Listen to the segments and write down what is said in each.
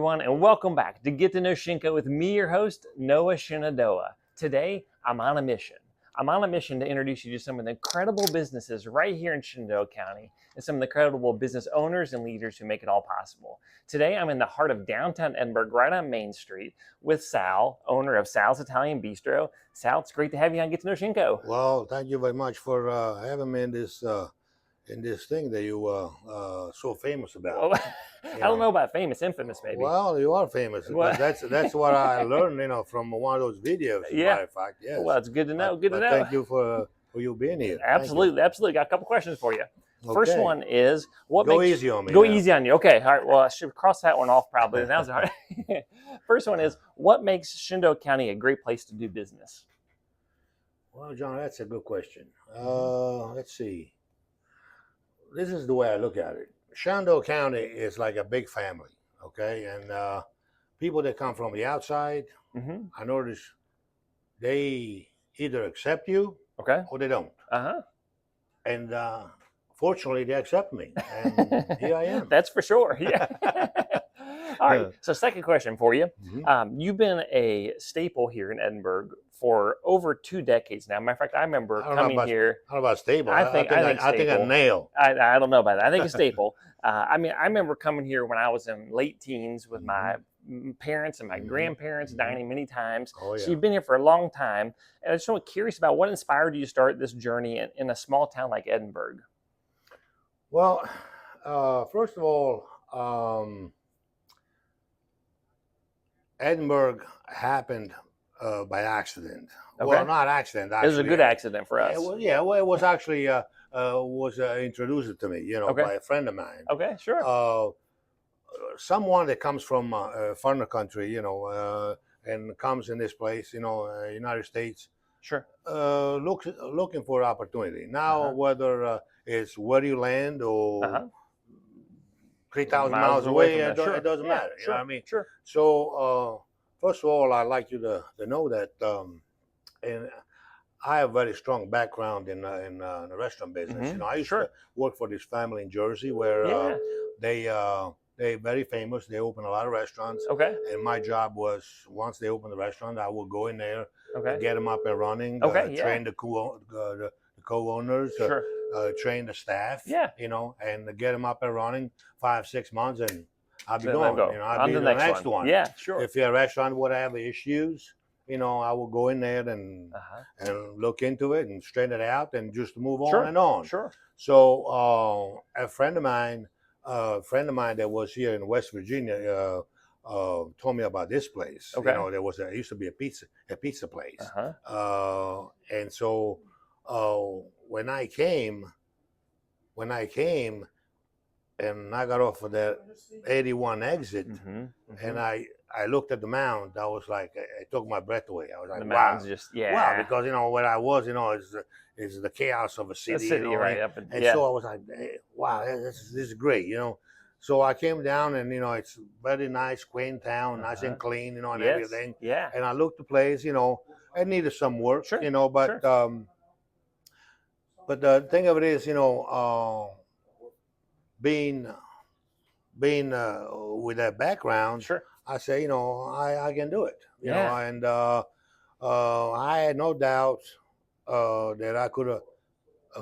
everyone, and welcome back to Get to Know Shinko with me, your host, Noah Shenandoah. Today, I'm on a mission. I'm on a mission to introduce you to some of the incredible businesses right here in Shenandoah County and some of the incredible business owners and leaders who make it all possible. Today, I'm in the heart of downtown Edinburg, right on Main Street, with Sal, owner of Sal's Italian Bistro. Sal, it's great to have you on Get to Know Shinko. Well, thank you very much for having me in this thing that you so famous about. Well, I don't know about famous, infamous, maybe. Well, you are famous. Well- That's what I learned, from one of those videos. As a matter of fact, yes. Well, it's good to know. Good to know. Thank you for you being here. Absolutely, absolutely. Got a couple questions for you. First Okay. one is Go easy on me. Go now. easy on you. Okay, all right. Well, I should cross that one off probably. That was hard. First one is, what makes Shenandoah County a great place to do business? Well, John, that's a good question. Let's see. This is the way I look at it. Shenandoah County is like a big family, okay? And people that come from the outside, Mm-hmm. I notice they either accept you Okay. or they don't. Uh-huh. And fortunately, they accept me, and here I am. That's for sure. Yeah. All right. So second question for you. Mhm. You've been a staple here in Edinburg for over 2 decades now. Matter of fact, I remember I don't know coming about- here. How about stable? I think I think a stable. nail. I don't know about that. I think a staple. I remember coming here when I was in late teens with my parents and my Mhm. grandparents, Mhm. dining many times. Oh yeah. So you've been here for a long time. And I just want curious about what inspired you to start this journey in a small town like Edinburg. Well, first of all, Edinburg happened by accident. Okay. Well, not accident. It was a Actually. good accident for us. It was actually introduced to me, Okay. by a friend of mine. Okay, sure. Someone that comes from a foreign country, and comes in this place, United States, Sure. looking for opportunity. Now, Uh-huh. whether it's where you land or Uh-huh. 3,000 Miles miles away away, from it, there. do- Sure. it doesn't Yeah, matter. You sure. know what I mean? Sure. So, first of all, I'd like you to know that, and I have a very strong background in the restaurant business. Mhm. I used Sure. to work for this family in Jersey where Yeah. they're very famous. They open a lot of restaurants, Okay. and my job was once they open the restaurant, I would go in there, Okay. get them up and running, Okay, yeah. train the co-owners, Sure. train the staff, Yeah. and get them up and running 5-6 months, and I'll be Then gone. go. I'll On be to the next one. Yeah, sure. If your restaurant would have issues, I will go in there and Uh-huh. and look into it and straighten it out and just move Sure. on and on. Sure. So a friend of mine that was here in West Virginia told me about this place. Okay. It used to be a pizza place. Uh-huh. And so when I came and I got off of that 81 exit, Mm-hmm. and I looked at the mound, I was like, it took my breath away. I was like, The wow. mountains just, yeah. Wow, because where I was, is the chaos of a The city. city, right? Up And yeah. so I was like, wow, this is great, So I came down, and it's a very nice, quaint town, nice and clean, and Yes. everything. Yeah. And I looked the place, it needed some work, Sure, but but the thing of it is, being with that background, Sure. I say, I can do it. Yeah. And I had no doubt that I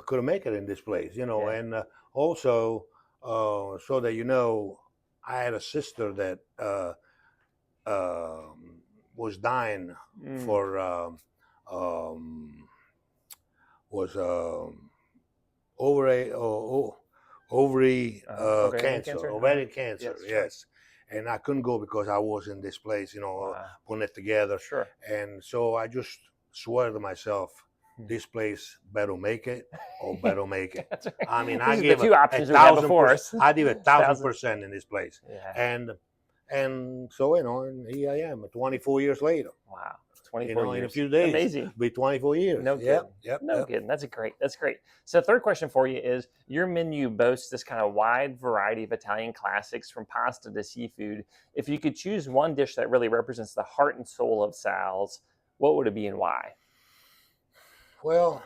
could make it in this place, Yeah. and also so that I had a sister that was dying for ovary ovarian cancer, cancer? ovarian cancer, Yes, sure. yes. And I couldn't go because I was in this place, Wow. putting it together. Sure. And so I just swear to myself, this place better make it or better make it. That's right. I mean, These I are gave the two options we have before us. I give 1,000% in this place. Yeah. And so, and here I am 24 years later. Wow. 24 years. In a few days. Amazing. Be 24 years. No kidding. Yep. No kidding. That's great. That's great. So third question for you is, your menu boasts this kind of wide variety of Italian classics from pasta to seafood. If you could choose one dish that really represents the heart and soul of Sal's, what would it be and why? Well,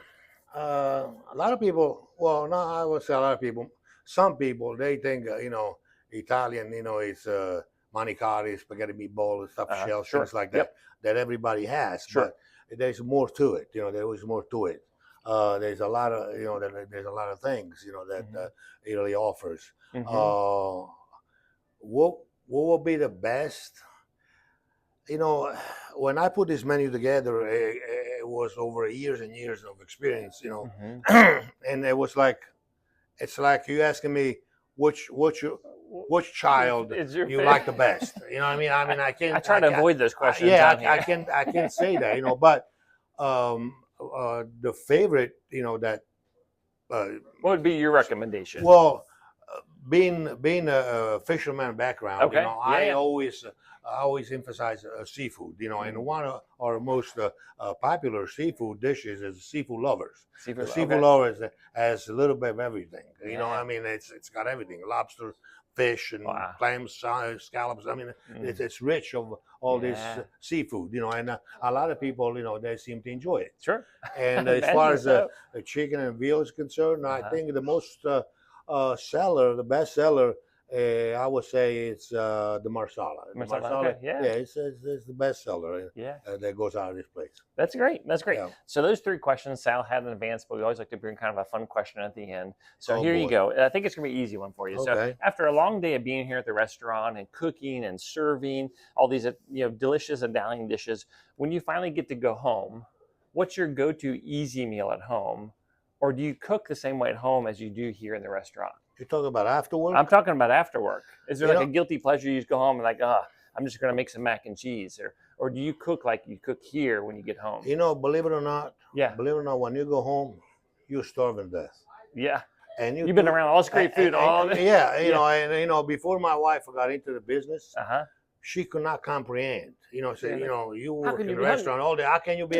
a lot of people, well, no, I would say a lot of people, some people, they think, Italian, is manicotti, spaghetti meatball, stuffed shells, Sure. things like that, Yep. that everybody has. Sure. But there's more to it. There is more to it. There's a lot of there's a lot of things that Italy offers. What will be the best? When I put this menu together, it was over years and years of experience. And it was like, it's like you asking me which child Is your you like the best. You know what I mean? I can't. I try to avoid those questions. I can't say that. But the favorite, that. What would be your recommendation? Well, being a fisherman background, Okay. I always emphasize seafood. And one of our most popular seafood dishes is seafood lovers. Seafood lovers has a little bit of everything. I mean, it's got everything: lobster, fish, and clams, scallops. I mean, it's rich of all this seafood. And a lot of people, they seem to enjoy it. Sure. And as far as the chicken and veal is concerned, I think the most the best seller, I would say it's the Marsala. Okay. Yeah. It's the best seller. That goes out of this place. That's great. That's great. Yeah. So those 3 questions Sal had in advance, but we always like to bring kind of a fun question at the end. So here you go. I think it's going to be an easy one for you. Okay. So after a long day of being here at the restaurant and cooking and serving all these delicious Italian dishes, when you finally get to go home, what's your go-to easy meal at home? Or do you cook the same way at home as you do here in the restaurant? You're talking about after work? I'm talking about after work. Is there like a guilty pleasure you just go home and like, I'm just going to make some mac and cheese? Or do you cook like you cook here when you get home? Believe it or not, when you go home, you're starving to death. Yeah. And you've been around all this great food all day. Yeah, before my wife got into the business, she could not comprehend. You work in the restaurant all day. How can you be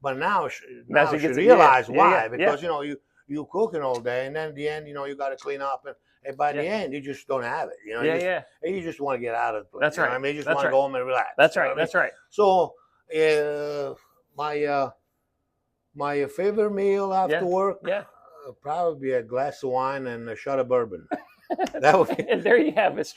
but now she realized why. Because you cooking all day, and then at the end, you got to clean up, and by the end, you just don't have it. You just want to get out of the place. That's right. I mean, you just want to go home and relax. That's right. That's right. So, my favorite meal after work, probably be a glass of wine and a shot of bourbon. And there you have it.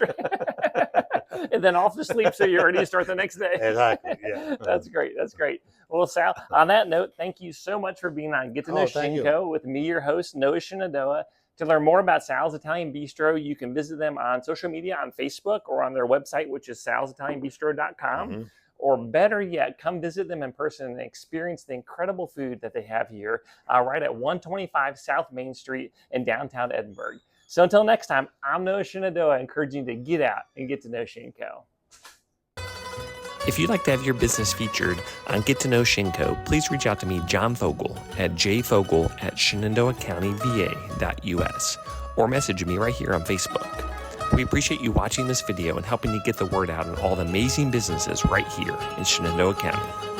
And then off to sleep, so you're ready to start the next day. Exactly. Yeah. That's great. That's great. Well, Sal, on that note, thank you so much for being on Get to Know Shinko with me, your host, Noah Shenandoah. To learn more about Sal's Italian Bistro, you can visit them on social media, on Facebook, or on their website, which is salsitalianbistro.com. Or better yet, come visit them in person and experience the incredible food that they have here right at 125 South Main Street in downtown Edinburg. So until next time, I'm Noah Shenandoah, encouraging you to get out and get to know Shinko. If you'd like to have your business featured on Get to Know Shinko, please reach out to me, John Fogel, at jfogel@shenandoahcountyva.us, or message me right here on Facebook. We appreciate you watching this video and helping to get the word out on all the amazing businesses right here in Shenandoah County.